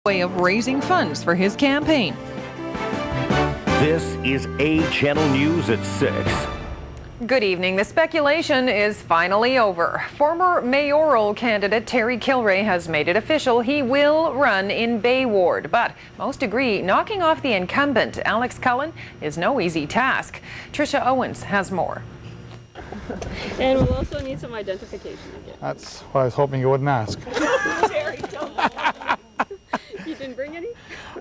way of raising funds for his campaign. This is A Channel News at 6. Good evening. The speculation is finally over. Former mayoral candidate Terry Kilrea has made it official. He will run in Bay Ward, but most agree knocking off the incumbent, Alex Cullen, is no easy task. Tricia Owens has more. And we'll also need some identification again. That's what I was hoping you wouldn't ask. Terry, don't. You didn't bring any?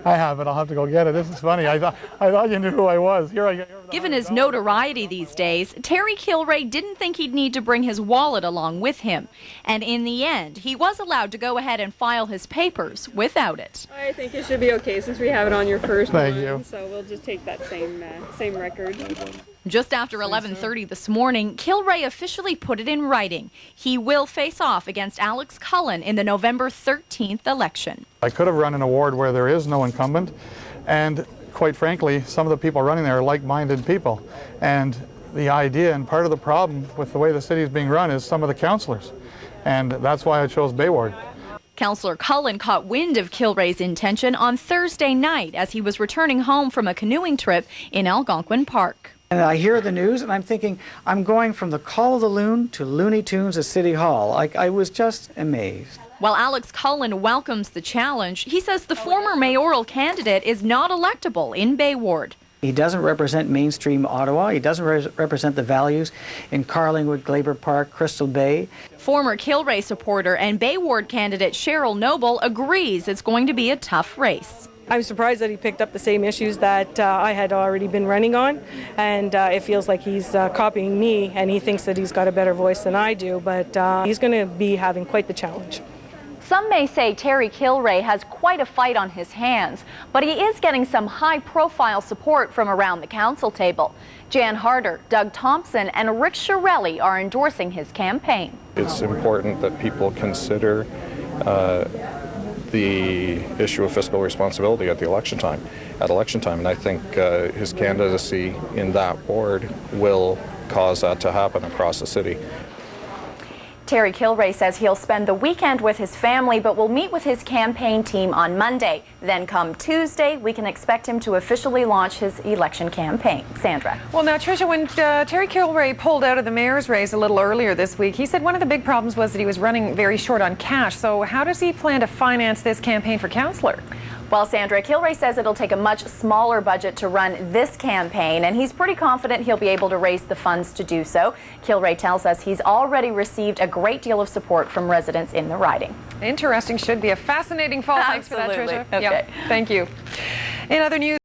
I have it. I'll have to go get it. This is funny. I thought you knew who I was. Here I go. Given his notoriety these days, Terry Kilrea didn't think he'd need to bring his wallet along with him. And in the end, he was allowed to go ahead and file his papers without it. I think it should be okay since we have it on your first Thank one. you. So we'll just take that same record. Just after 11:30 this morning, Kilrea officially put it in writing. He will face off against Alex Cullen in the November 13th election. I could have run in a ward where there is no incumbent, and quite frankly, some of the people running there are like-minded people. And the idea and part of the problem with the way the city is being run is some of the councillors. And that's why I chose Bay Ward. Councillor Cullen caught wind of Kilrea's intention on Thursday night as he was returning home from a canoeing trip in Algonquin Park. And I hear the news and I'm thinking, I'm going from the Call of the Loon to Looney Tunes at City Hall. I was just amazed. While Alex Cullen welcomes the challenge, he says the former mayoral candidate is not electable in Bay Ward. He doesn't represent mainstream Ottawa. He doesn't represent the values in Carlingwood, Glaber Park, Crystal Bay. Former Kilrea supporter and Bay Ward candidate Cheryl Noble agrees it's going to be a tough race. I'm surprised that he picked up the same issues that I had already been running on, and it feels like he's copying me, and he thinks that he's got a better voice than I do, but he's going to be having quite the challenge. Some may say Terry Kilrea has quite a fight on his hands, but he is getting some high-profile support from around the council table. Jan Harder, Doug Thompson, and Rick Shirelli are endorsing his campaign. It's important that people consider the issue of fiscal responsibility at election time, and I think his candidacy in that ward will cause that to happen across the city. Terry Kilrea says he'll spend the weekend with his family, but will meet with his campaign team on Monday. Then come Tuesday, we can expect him to officially launch his election campaign. Sandra. Well, now, Tricia, when Terry Kilrea pulled out of the mayor's race a little earlier this week, he said one of the big problems was that he was running very short on cash. So how does he plan to finance this campaign for councillor? Well, Sandra, Kilrea says it'll take a much smaller budget to run this campaign, and he's pretty confident he'll be able to raise the funds to do so. Kilrea tells us he's already received a great deal of support from residents in the riding. Interesting. Should be a fascinating fall. Thanks for that, Tricia. Okay. Yep. Thank you. In other news.